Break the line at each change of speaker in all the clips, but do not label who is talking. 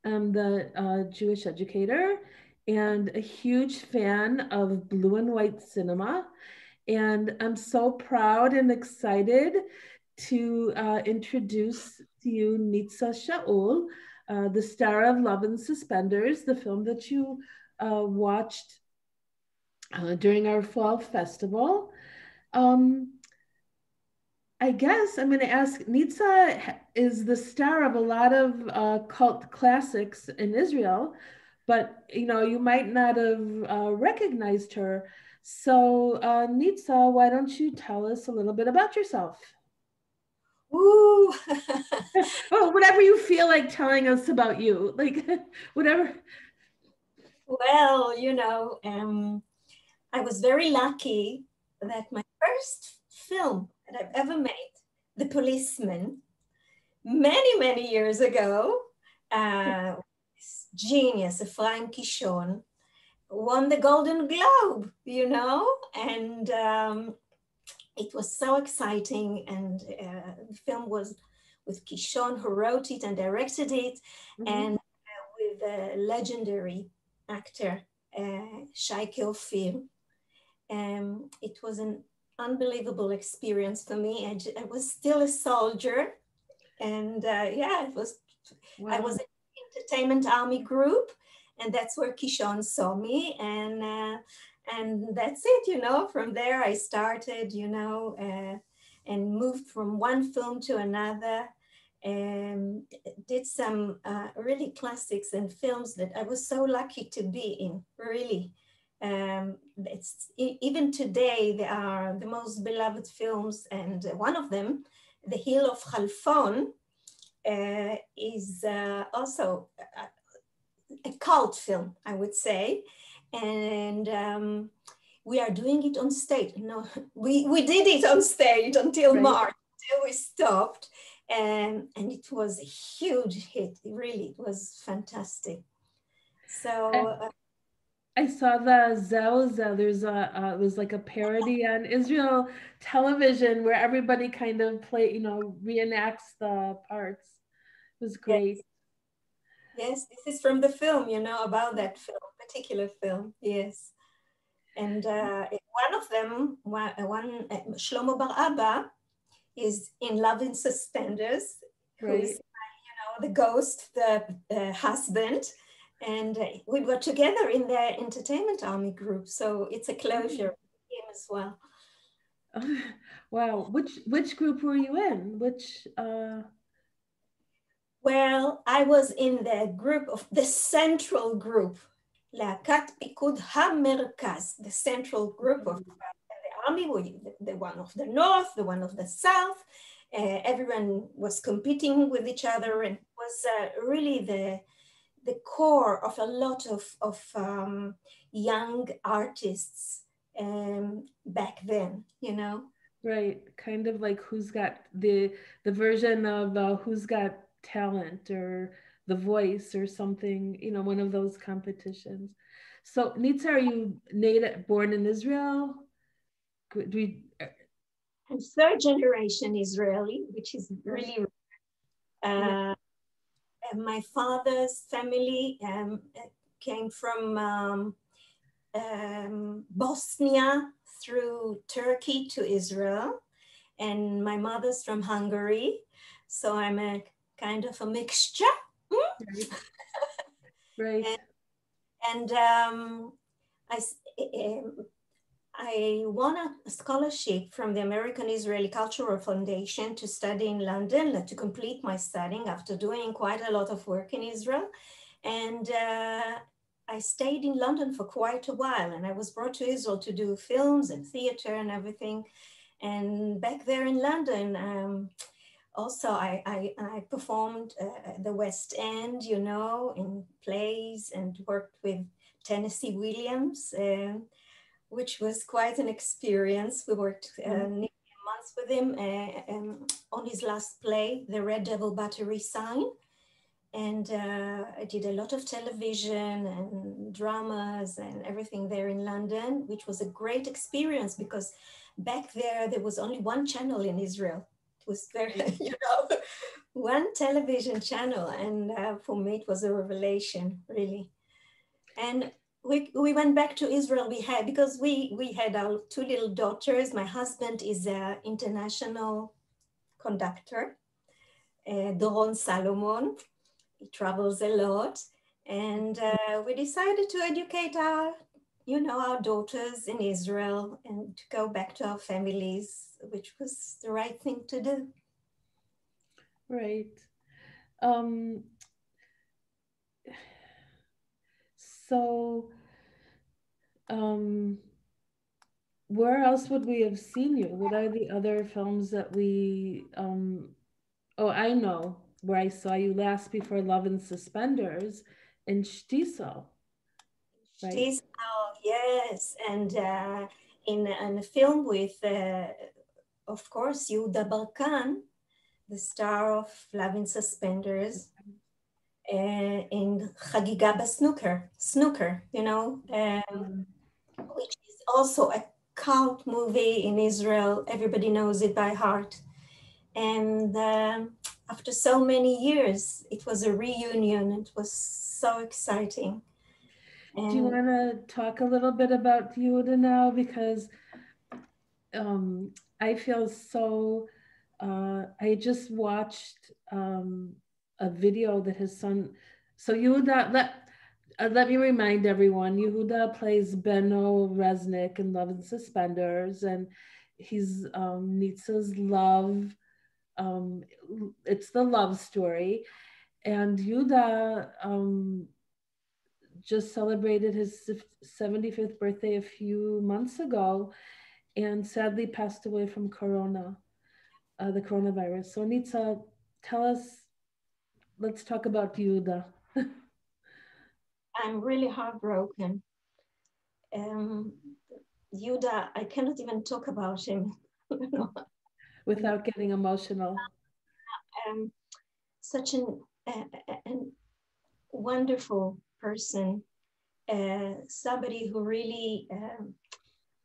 I'm the Jewish educator and a huge fan of blue and white cinema. And I'm so proud and excited to introduce to you Nitsa Shaul, the star of Love and Suspenders, the film that you watched during our fall festival. Um, I guess I'm going to ask Nitsa is the star of a lot of cult classics in Israel, but you might not have recognized her. So, Nitsa, why don't you tell us a little bit about yourself?
Ooh.
Oh, whatever you feel like telling us about you, like whatever.
Well, I was very lucky that my first film that I've ever made, The Policeman, many, many years ago, this genius, Ephraim Kishon, won the Golden Globe, and it was so exciting. And the film was with Kishon, who wrote it and directed it,
Mhm.
and with a legendary actor, Shaike Ophir. It was an unbelievable experience for me. I was still a soldier, and yeah, I was
Wow.
in the Entertainment Army Group, and that's where Kishon saw me, and that's it. From there I started, and moved from one film to another, and did some really classics and films that I was so lucky to be in. Really, even today they are the most beloved films, and one of them, The Hill of Khalfon, is also a cult film, I would say. And we are doing it on stage. No, we did it on stage until
Right.
March, until we stopped. And it was a huge hit. Really, it was fantastic.
I,
So,
I saw the Zelza. There's it was like a parody on Israel television where everybody kind of reenacts the parts. It was
yes,
great.
yes, this is from the film, about that film, particular film. Yes. And one of them, Shlomo Bar Abba, is in Love in Suspenders, who's
Right.
the ghost, the husband. And we were together in the Entertainment Army group. So it's a closure
Oh.
with him as well.
Wow. Which group were you in? Which
Well, I was in the group of the central group, להקת פיקוד המרכז, the central group of the army, the one of the north, the one of the south. Everyone was competing with each other, and was really the core of a lot of young artists back then.
right, kind of like who's got the version of who's got talent or the voice or something, one of those competitions. So, Nitsa, are you native born in Israel? Do we,
And third generation Israeli, which is really
yeah.
uh, my father's family came from Bosnia through Turkey to Israel, and my mother's from Hungary. So I'm a kind of a mixture.
Right. Right.
And, and I, I won a scholarship from the American Israeli Cultural Foundation to study in London, to complete my studying after doing quite a lot of work in Israel. And I stayed in London for quite a while, and I was brought to Israel to do films and theater and everything. And back there in London, also I performed at the West End, in plays, and worked with Tennessee Williams, which was quite an experience. We worked
Mhm.
nearly a month with him on his last play, The Red Devil Battery Sign. And I did a lot of television and dramas and everything there in London, which was a great experience because back there was only one channel in Israel. It was very, one television channel, and for me it was a revelation, really. And we went back to Israel. Because we had our two little daughters. My husband is an international conductor, Doron Salomon. He travels a lot, and we decided to educate our daughters in Israel and to go back to our families, which was the right thing to do.
Right. Um, so, um, where else would we have seen you? What are the other films that oh, I know where I saw you last before Love and Suspenders in Shtisel, right?
She's, oh, yes, and in a film with, of course, Yehuda Barkan, the star of Love in Suspenders, in Chagiga Snooker,
Um,
which is also a cult movie in Israel. Everybody knows it by heart. And after so many years, it was a reunion. It was so exciting.
do you
And
want to talk a little bit about Yehuda now? Because I feel so. I just watched a video that his son. So Yehuda, let me remind everyone, Yehuda plays Benno Resnick in Love and Suspenders, and he's Nitsa's love. Um, it's the love story, and Yehuda just celebrated his 75th birthday a few months ago, and sadly passed away from the coronavirus. So Nitsa, tell us. Let's talk about Yehuda.
I'm really heartbroken. Yuda, I cannot even talk about him.
Without getting emotional.
um, Such an wonderful person, somebody who really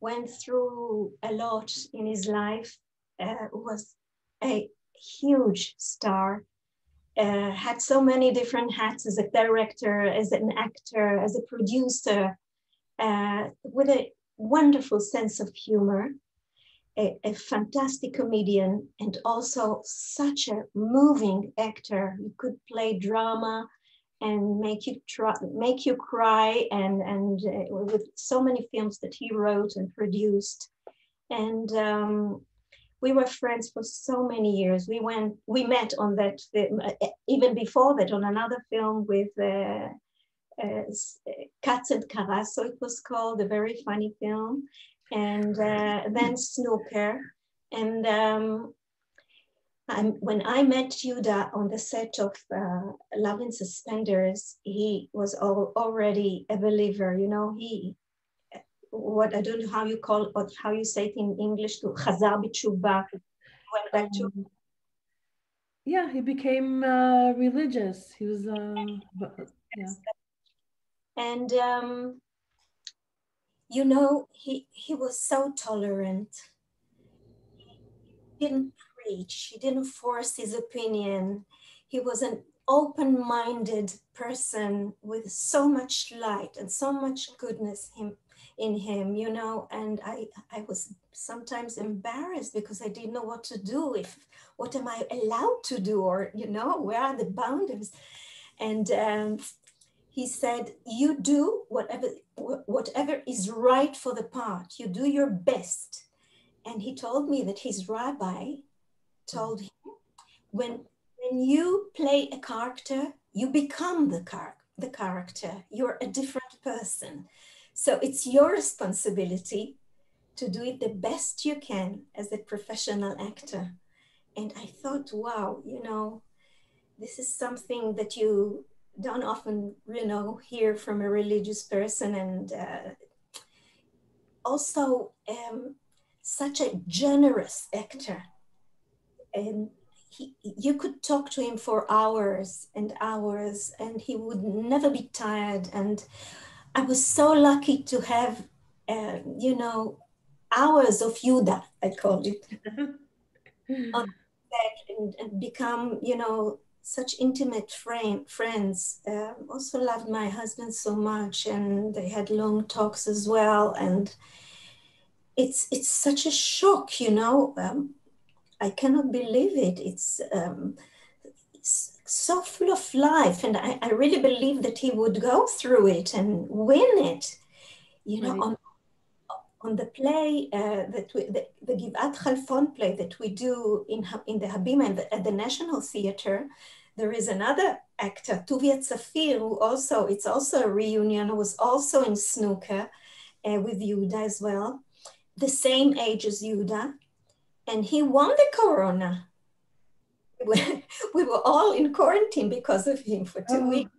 went through a lot in his life, was a huge star, had so many different hats as a director, as an actor, as a producer, with a wonderful sense of humor, a fantastic comedian, and also such a moving actor. He could play drama and make you cry, and with so many films that he wrote and produced. And we were friends for so many years. We met on that film, even before that, on another film with Katz and Karasso, it was called, a very funny film. And then Snooker. And when I met Yuda on the set of Love in Suspenders, he was already a believer. What I don't know how you call or how you say it in English, to Chazar B'tshuva, went back to.
Yeah, he became religious. He was, yeah.
And he was so tolerant. He didn't preach. He didn't force his opinion. He was an open-minded person with so much light and so much goodness in him, and I was sometimes embarrassed because I didn't know what to do. What am I allowed to do? Or, where are the boundaries? And he said, you do whatever is right for the part. You do your best. And he told me that his rabbi told him, when you play a character, you become the character. You're a different person. So it's your responsibility to do it the best you can as a professional actor. And I thought, wow, this is something that you don't often, hear from a religious person. And also such a generous actor. And you could talk to him for hours and hours, and he would never be tired. And I was so lucky to have, hours of Yuda, I called it, on that and become, you know, such intimate friends. Also loved my husband so much, and they had long talks as well. And it's such a shock, you know. I cannot believe it. It's so full of life, and I really believe that he would go through it and win it. You know,
Right.
on the play that the Givat Khalfon play that we do in the Habima and at the National Theater, there is another actor, Tuvia Tzafir, who also, it's also a reunion, who was also in snooker with Yehuda as well, the same age as Yehuda, and he won the Corona. We were all in quarantine because of him for 2 weeks,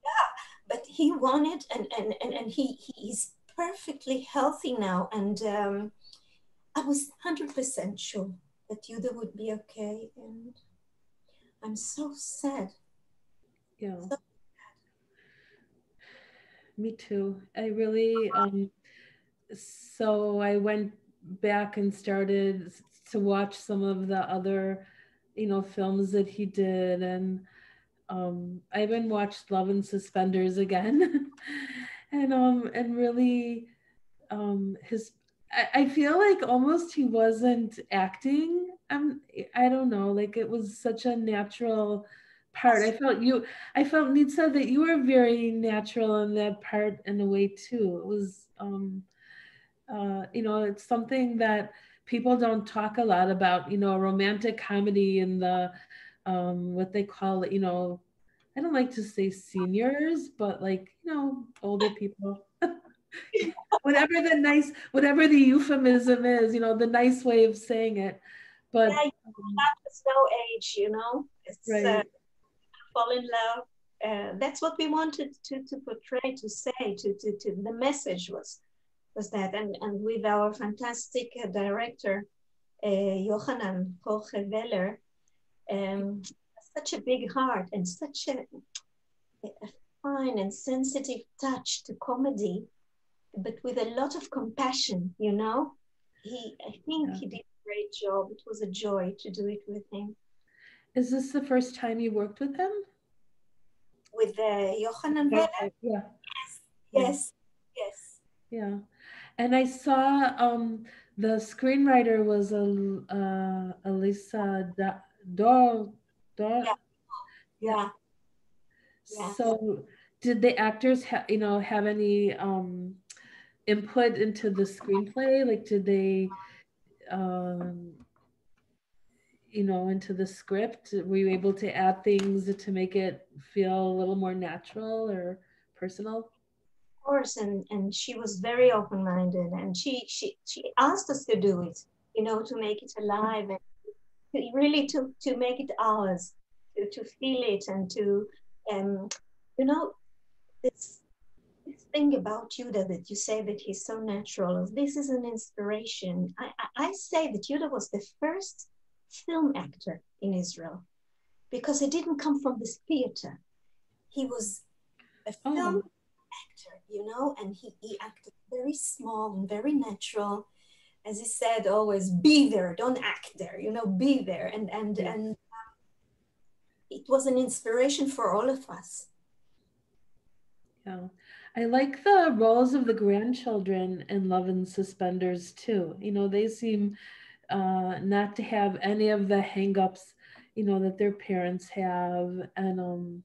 Oh,
but he won it, and he's perfectly healthy now. And I was 100% sure that Yuda would be okay. And I'm so sad.
yeah,
So,
me too. I really, so I went back and started to watch some of the other, films that he did, and I even watched Love and Suspenders again, and really, his. I feel like almost he wasn't acting. I don't know, like it was such a natural part. I felt Nitsa that you were very natural in that part in a way too. It was it's something that people don't talk a lot about, a romantic comedy and the what they call it, I don't like to say seniors, but like, older people. Whatever the euphemism is, the nice way of saying it. But
yeah, there's no age, you know. It's
right.
fall in love. That's what we wanted to portray, to say, to the message was that. And with our fantastic director, Johanan Jorge Weller, such a big heart and such a fine and sensitive touch to comedy, but with a lot of compassion, you know. I think
Yeah.
he did a great job. It was a joy to do it with him.
Is this the first time you worked with him?
With Johanan Weller?
Yeah. Yeah.
Yes, yes.
Yeah. And I saw the screenwriter was Elisa Dor Dor
Yeah,
yeah.
yeah, yeah.
So did the actors have any input into the screenplay? Like did they um into the script? Were you able to add things to make it feel a little more natural or personal?
Of course, and she was very open-minded, and she asked us to do it, you know, to make it alive and really to make it ours, to feel it and to um you know, this this thing about Yuda that you say that he's so natural. This is an inspiration. I say that Yuda was the first film actor in Israel because he didn't come from this theater. He was a film
Oh,
actor, you know, and he acted very small and very natural. As he said, always be there, don't act there, you know, be there.
yeah.
And it was an inspiration for all of us.
Yeah. I like the roles of the grandchildren in Love and Suspenders too. They seem not to have any of the hangups, that their parents have. And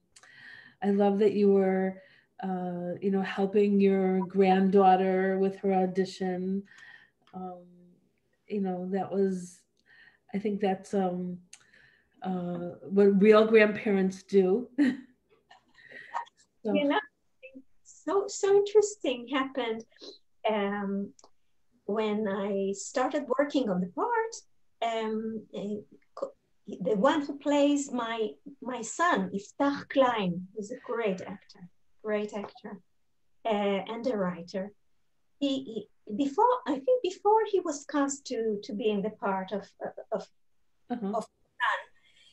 I love that you were, helping your granddaughter with her audition. Um, that was, I think that's what real grandparents do. So,
You know, so interesting happened um, when I started working on the part. The one who plays my son, Iftach Klein, who's a great actor, and a writer. Before, I think before he was cast to be in the part of
uh-huh.
of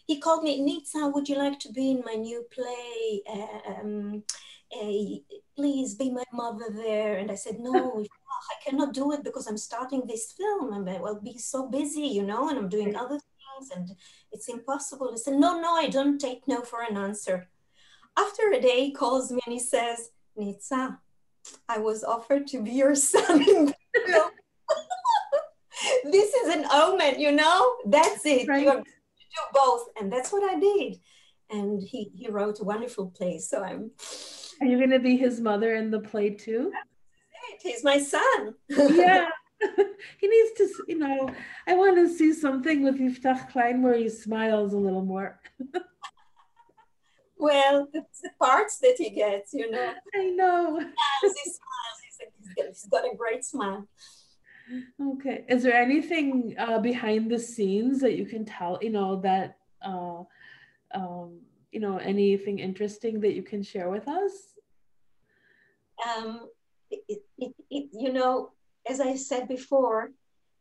he called me, Nitsa, would you like to be in my new play? Please be my mother there. And I said, no, I cannot do it because I'm starting this film and I will be so busy, you know, and I'm doing other things. things and it's impossible. I said, no, no, I don't take no for an answer. After a day, he calls me and he says, Nitsa, I was offered to be your son in the film. This is an omen, you know? That's it.
Right.
You're going to do both. And that's what I did. And he wrote a wonderful play. So
Are you going to be his mother in the play too?
he's my son.
Yeah. He needs to, I want to see something with Yiftach Klein where he smiles a little more.
Well, it's the parts that he gets, you know.
I know.
He smiles. He's got a great smile.
Okay. Is there anything behind the scenes that you can tell, that, anything interesting that you can share with us?
You know, as I said before,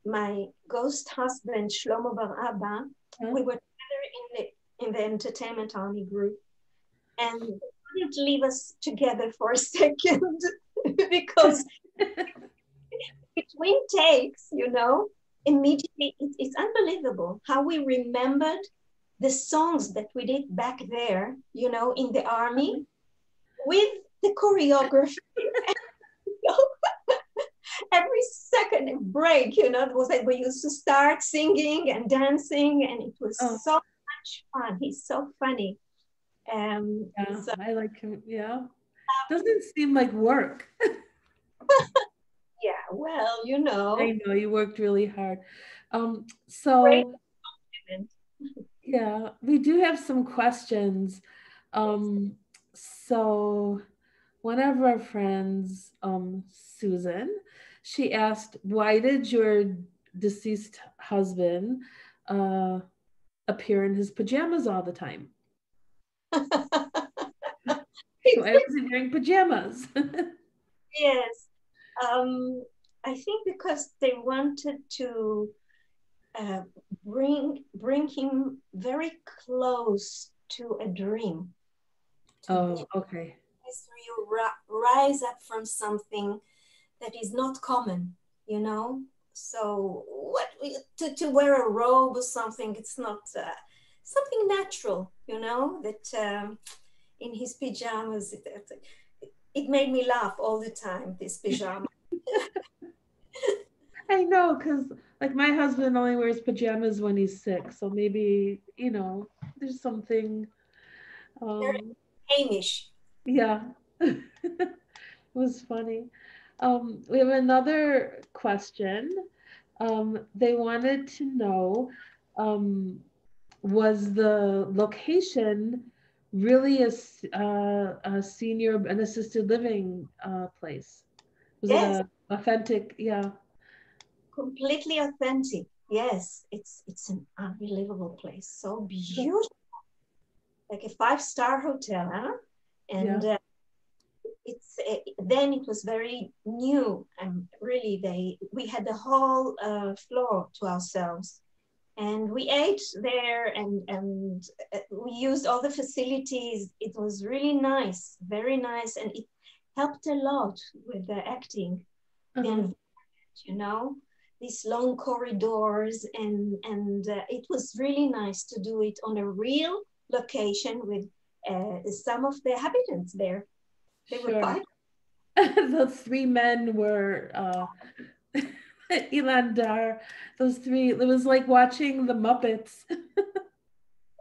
my ghost husband, Shlomo Bar Abba, we were together in the entertainment army group. And they couldn't leave us together for a second because between takes, immediately, it's unbelievable how we remembered the songs that we did back there, in the army with the choreography. Every second break, it was like we used to start singing and dancing, and it was so much fun. He's so funny.
Yeah, so, I like him. Yeah. Doesn't seem like work.
Yeah, well,
I know you worked really hard. So yeah, we do have some questions. So one of our friends, Susan, she asked, why did your deceased husband appear in his pajamas all the time? Why was he wearing pajamas?
Yes. I think because they wanted to bring him very close to a dream.
Oh, okay.
You rise up from something that is not common, So to wear a robe or something, it's not something natural, that in his pajamas, it made me laugh all the time, this pajama.
I know, because like my husband only wears pajamas when he's sick. So maybe, there's something.
Very Hamish.
Yeah. It was funny. We have another question. They wanted to know, was the location really a senior and assisted living place? Was it
Yes.
a authentic? Yeah.
Completely authentic. Yes, it's an unbelievable place. So beautiful, like a 5-star hotel, huh? And
Yeah.
then it was very new, and really we had the whole floor to ourselves, and we ate there, and we used all the facilities. It was really nice, very nice, and it helped a lot with the acting. The these long corridors, and it was really nice to do it on a real location with some of the inhabitants there. They were fine.
Those three men were Ilan Dar. Those three. It was like watching the Muppets.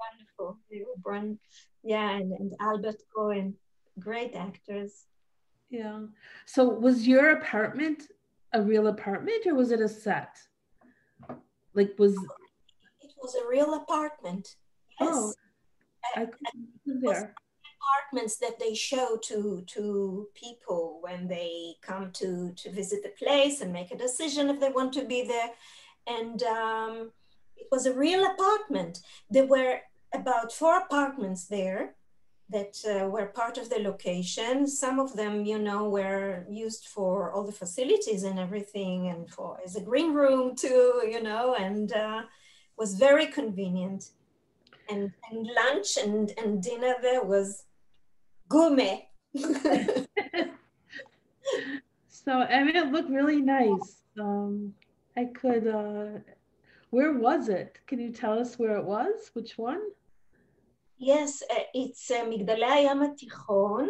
Wonderful. They were born, yeah, and Albert Cohen, great actors.
Yeah. So was your apartment a real apartment or was it a set? Like
It was a real apartment. Yes.
Oh, I couldn't live there.
Apartments that they show to people when they come to visit the place and make a decision if they want to be there. And it was a real apartment. There were about 4 apartments there that were part of the location. Some of them, were used for all the facilities and everything, and for as a green room too, and was very convenient. And lunch and dinner there was gourmet.
So I mean, it looked really nice. I could. Where was it? Can you tell us where it was? Which one?
Yes, it's מגדלי הים התיכון,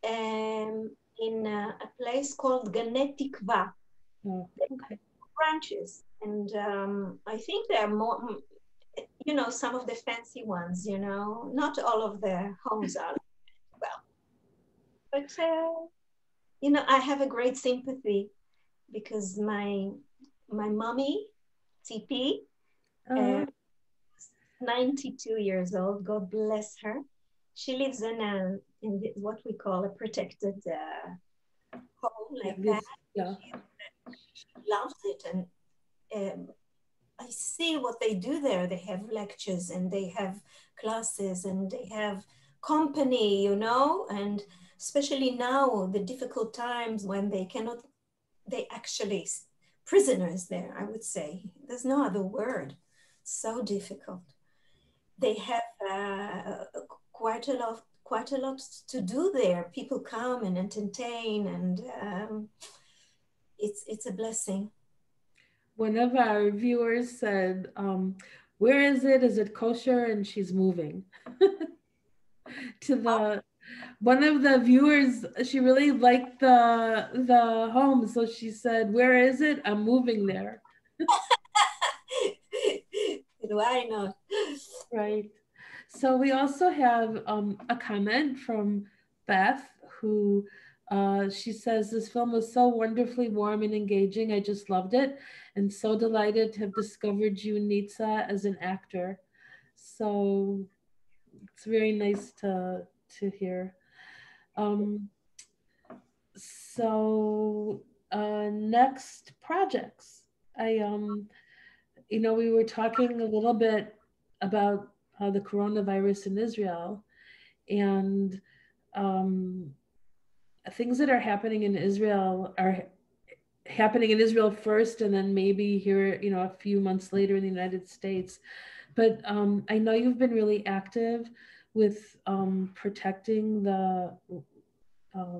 in a place called Ganet Tikva.
Oh, okay.
Branches, and I think there are more, you know, some of the fancy ones, you know, not all of the homes are well, but you know, I have a great sympathy because my mommy, TP,
Uh,
92 years old, God bless her. She lives in what we call a protected home
yeah,
like that.
yeah.
She loves it, and um, I see what they do there. They have lectures and they have classes and they have company, you know, and especially now, the difficult times when they cannot, they actually, prisoners there, I would say. There's no other word. So difficult. They have quite a lot to do there. People come and entertain, and it's a blessing.
One of our viewers said, "Where is it? Is it kosher?" And she's moving to the. One of the viewers, she really liked the home, so she said, "Where is it? I'm moving there."
Why not?
Right. So we also have a comment from Beth, who she says this film was so wonderfully warm and engaging. I just loved it, and so delighted to have discovered you, Nitsa, as an actor. So it's very nice to hear. Um, Next projects. I we were talking a little bit about the coronavirus in Israel, and um, things that are happening in Israel are happening in Israel first, and then maybe here, a few months later in the United States. But I know you've been really active with protecting the uh,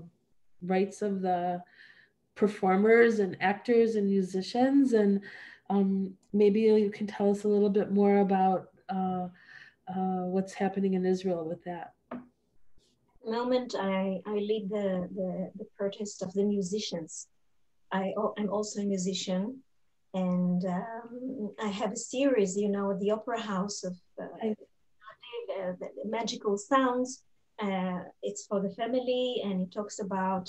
rights of the performers and actors and musicians, and maybe you can tell us a little bit more about what's happening in Israel with that.
Moment I lead the protest of the musicians. I'm also a musician, and I have a series, you know, at the Opera House of
I,
the magical sounds. It's for the family, and it talks about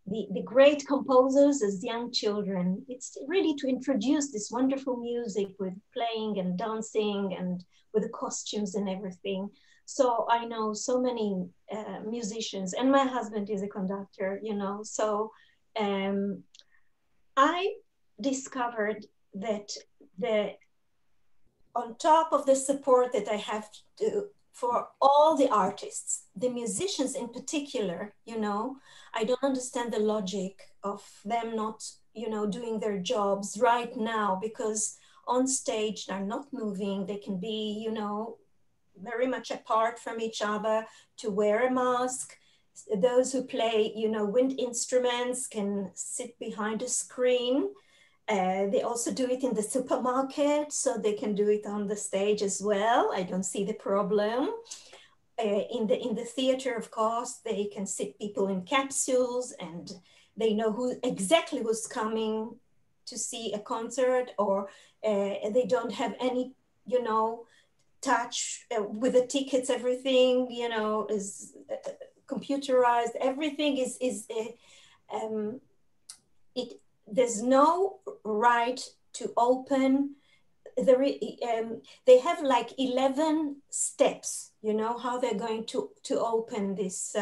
the great composers as young children. It's really to introduce this wonderful music with playing and dancing and with the costumes and everything. So I know so many musicians, and my husband is a conductor, you know. So um, I discovered that the on top of the support that I have to, for all the artists, the musicians in particular, you know, I don't understand the logic of them not, you know, doing their jobs right now, because on stage they're not moving. They can be, you know, very much apart from each other, to wear a mask. Those who play, you know, wind instruments can sit behind a screen. They also do it in the supermarket, so they can do it on the stage as well. I don't see the problem. In the theater, of course, they can sit people in capsules, and they know who exactly who's coming to see a concert, or they don't have any, you know, touch with the tickets. Everything, you know, is computerized. Everything is it. There's no right to open they have like 11 steps, you know, how they're going to open this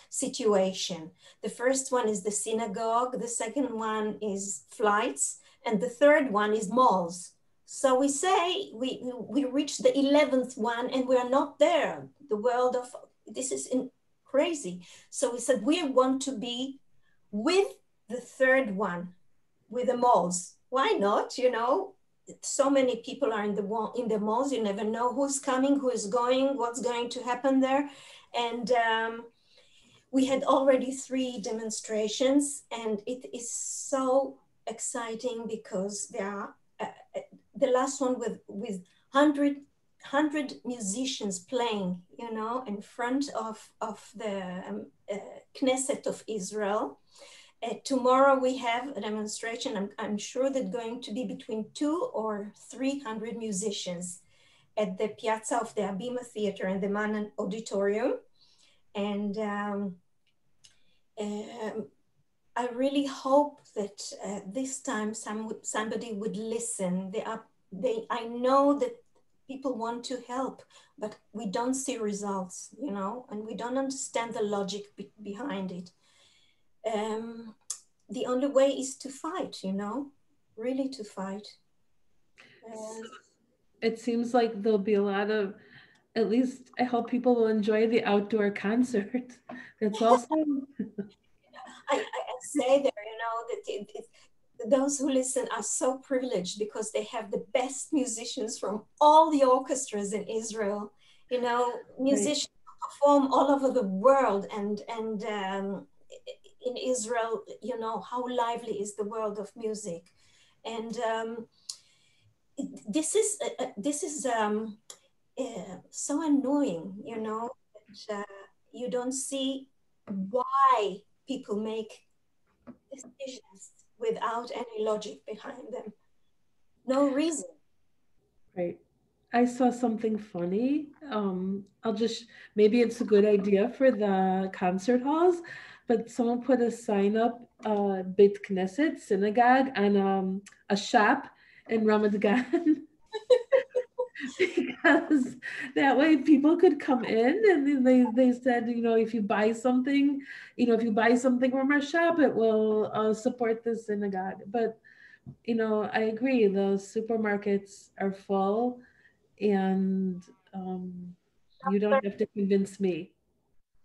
situation. The first one is the synagogue, the second one is flights, and the third one is malls. So we say we reached the 11th one and we are not there. The world of this is crazy. So we said we want to be with the third one, with the malls. Why not? You know, so many people are in the malls. You never know who's coming, who is going, what's going to happen there. And we had already 3 demonstrations, and it is so exciting because there are the last one with 100 musicians playing, you know, in front of the Knesset of Israel. Tomorrow we have a demonstration. I'm sure that going to be between 200 or 300 musicians at the piazza of the Abima Theater and the Manan Auditorium. And I really hope that this time somebody would listen. I know that people want to help, but we don't see results, you know, and we don't understand the logic behind it. The only way is to fight, you know, really to fight.
So it seems like there'll be a lot of, at least I hope people will enjoy the outdoor concert. That's also
I say there, you know, that those who listen are so privileged because they have the best musicians from all the orchestras in Israel, you know,
right.
musicians perform all over the world, and in Israel, you know, how lively is the world of music. And this is so annoying, you know, that you don't see why people make decisions without any logic behind them. No reason.
Right. I saw something funny. I'll just, maybe it's a good idea for the concert halls, but someone put a sign up, Beit Knesset synagogue on a shop in Ramat Gan because that way people could come in and then they said, you know, if you buy something, you know, if you buy something from our shop, it will support the synagogue. But, you know, I agree, the supermarkets are full and you don't have to convince me.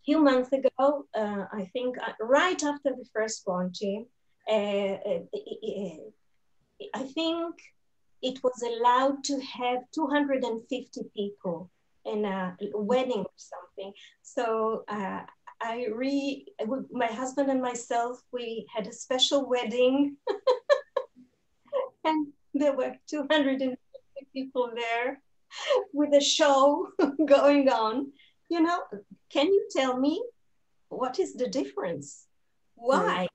A few months ago, I think right after the first quarantine, I think it was allowed to have 250 people in a wedding or something. So my husband and myself, we had a special wedding, and there were 250 people there with a show going on. You know, can you tell me what is the difference?
Right.
Why?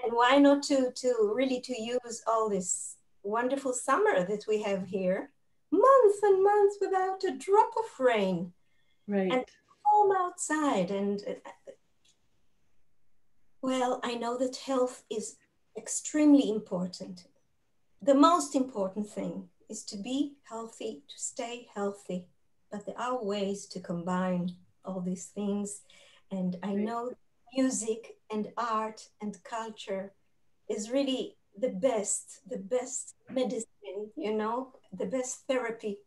And why not to really to use all this wonderful summer that we have here, months and months without a drop of rain, and
Right.
home outside. And well, I know that health is extremely important. The most important thing is to be healthy, to stay healthy. But there are ways to combine all these things. And I
Right.
know music and art and culture is really the best medicine, you know, the best therapy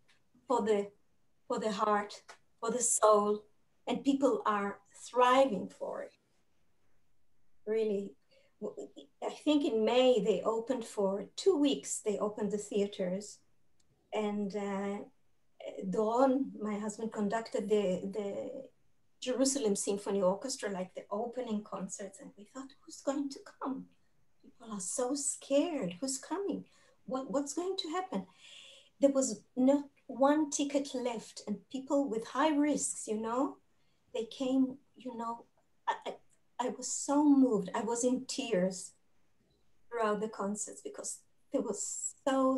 for the heart, for the soul, and people are thriving for it. Really, I think in May they opened for 2 weeks. They opened the theaters, and Doron, my husband, conducted the Jerusalem Symphony Orchestra, like the opening concerts, and we thought, who's going to come? People are so scared. Who's coming? What's going to happen? There was not one ticket left, and people with high risks, you know, they came, you know. I was so moved. I was in tears throughout the concerts because they were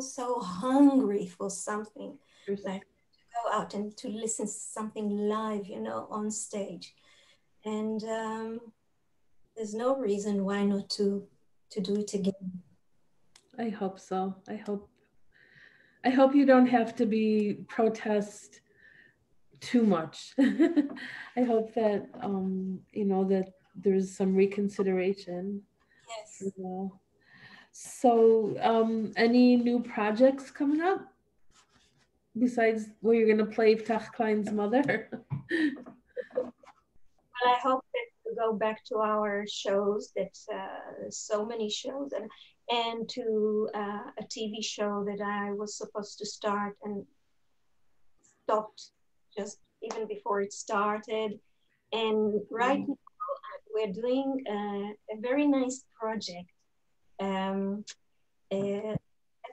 so hungry for something, like to go out and to listen to something live, you know, on stage. And there's no reason why not to do it again.
I hope so. I hope you don't have to be protest too much. I hope that you know that there's some reconsideration.
Yes.
You know. So any new projects coming up besides where you're gonna play Tach Klein's mother?
Well, I hope that we go back to our shows. That so many shows, and to a TV show that I was supposed to start and stopped just even before it started. And right now we're doing a very nice project um, uh,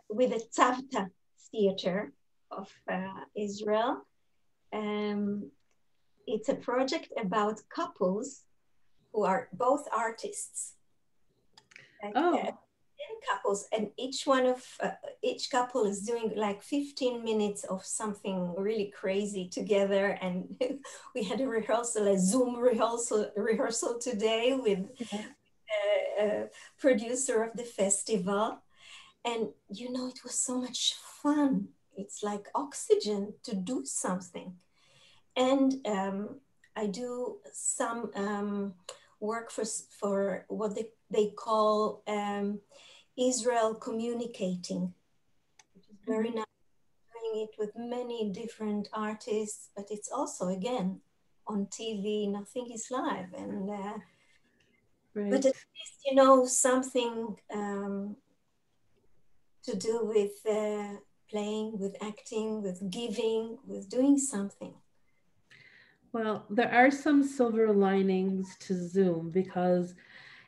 with a tzavta. Theater of Israel. Um, it's a project about couples who are both artists. Like,
Oh,
10 couples, and each couple is doing like 15 minutes of something really crazy together. And we had a Zoom rehearsal today with
yeah.
a producer of the festival. And it was so much fun. It's like oxygen to do something. And I do some work for what they call Israel communicating, which is very
Mhm.
nice, doing it with many different artists, but it's also, again, on TV, nothing is live. And but at
Right.
least, something to do with playing, with acting, with giving, with doing something.
Well, there are some silver linings to Zoom because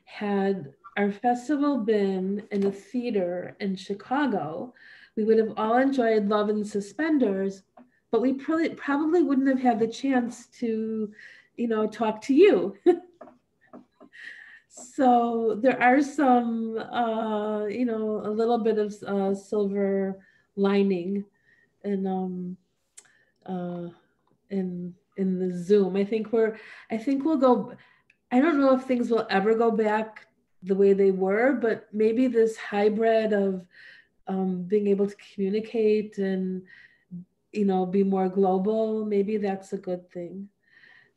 had our festival been in a theater in Chicago, we would have all enjoyed Love and Suspenders, but we probably wouldn't have had the chance to, talk to you. So there are some, a little bit of silver lining in uh, in the Zoom. I think we'll go. I don't know if things will ever go back the way they were, but maybe this hybrid of being able to communicate and be more global, maybe that's a good thing.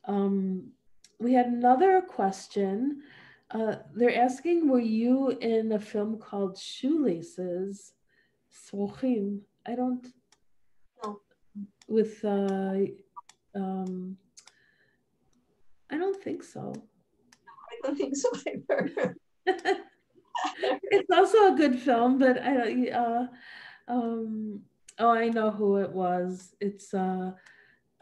Um, we had another question. They're asking, were you in a film called Shoelaces? Swochim. I don't,
No,
with, um, I don't think so.
I don't think so either.
It's also a good film, but I don't, oh, I know who it was. It's,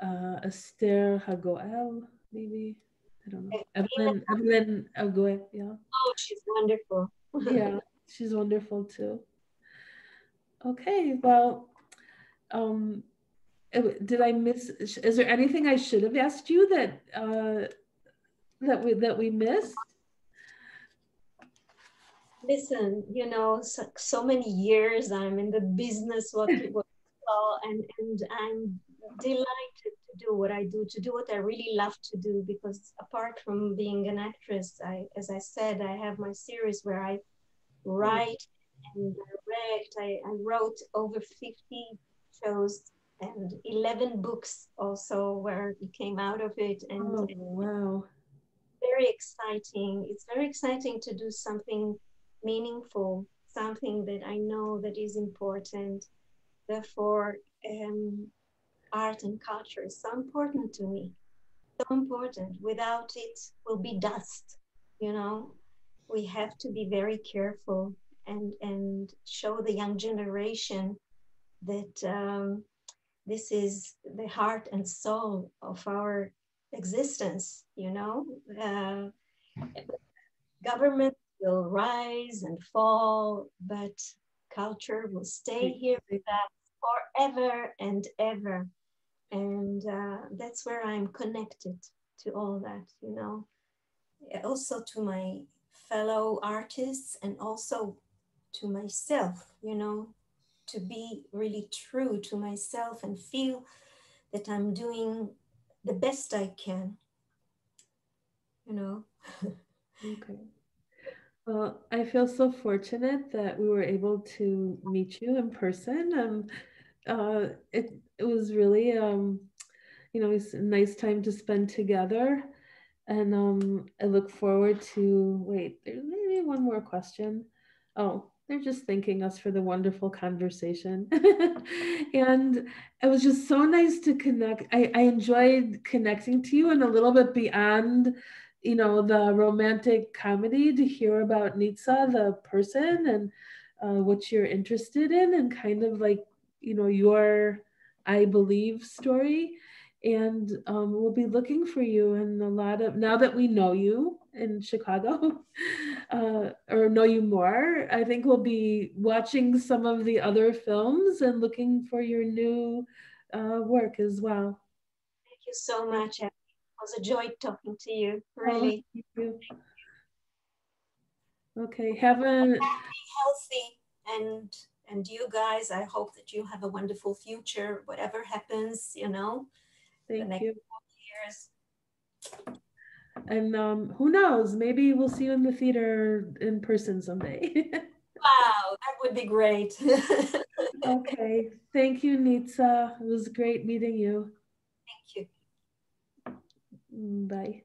Esther Hagoel, maybe. I don't know. Evelyn Hagoel, yeah.
Oh, she's wonderful.
Yeah, she's wonderful too. Okay, well, um, did I miss? Is there anything I should have asked you that we missed?
Listen, so many years I'm in the business, what you call, and I'm delighted to do what I do, to do what I really love to do, because apart from being an actress, as I said, I have my series where I
Oh,
write and direct. I wrote over 50 shows and 11 books also where it came out of it. And
oh, wow.
very exciting. It's very exciting to do something meaningful, something that I know that is important. Therefore, art and culture is so important to me. So important. Without it, will be dust. You know, we have to be very careful and show the young generation that this is the heart and soul of our existence. Government will rise and fall, but culture will stay here with us forever and ever. And that's where I'm connected to all that. Also to my fellow artists and also to myself, to be really true to myself and feel that I'm doing the best I can.
Okay. Well, I feel so fortunate that we were able to meet you in person. It was really it's a nice time to spend together. And I look forward to wait, there's maybe one more question. Oh, they're just thanking us for the wonderful conversation. And it was just so nice to connect. I enjoyed connecting to you and a little bit beyond, the romantic comedy to hear about Nitsa, the person, and what you're interested in and kind of like, your I believe story. And we'll be looking for you in a lot of, now that we know you in Chicago, or know you more, I think we'll be watching some of the other films and looking for your new work as well.
Thank you so much. It was a joy talking to you,
Oh,
really.
thank you. Okay, have a,
Be healthy, and you guys, I hope that you have a wonderful future, whatever happens, you know, the
thank
next
you.
years.
And who knows, maybe we'll see you in the theater in person someday.
Wow, that would be great. Thank
Okay, thank you, Nitsa. It was great meeting you.
you.
Bye.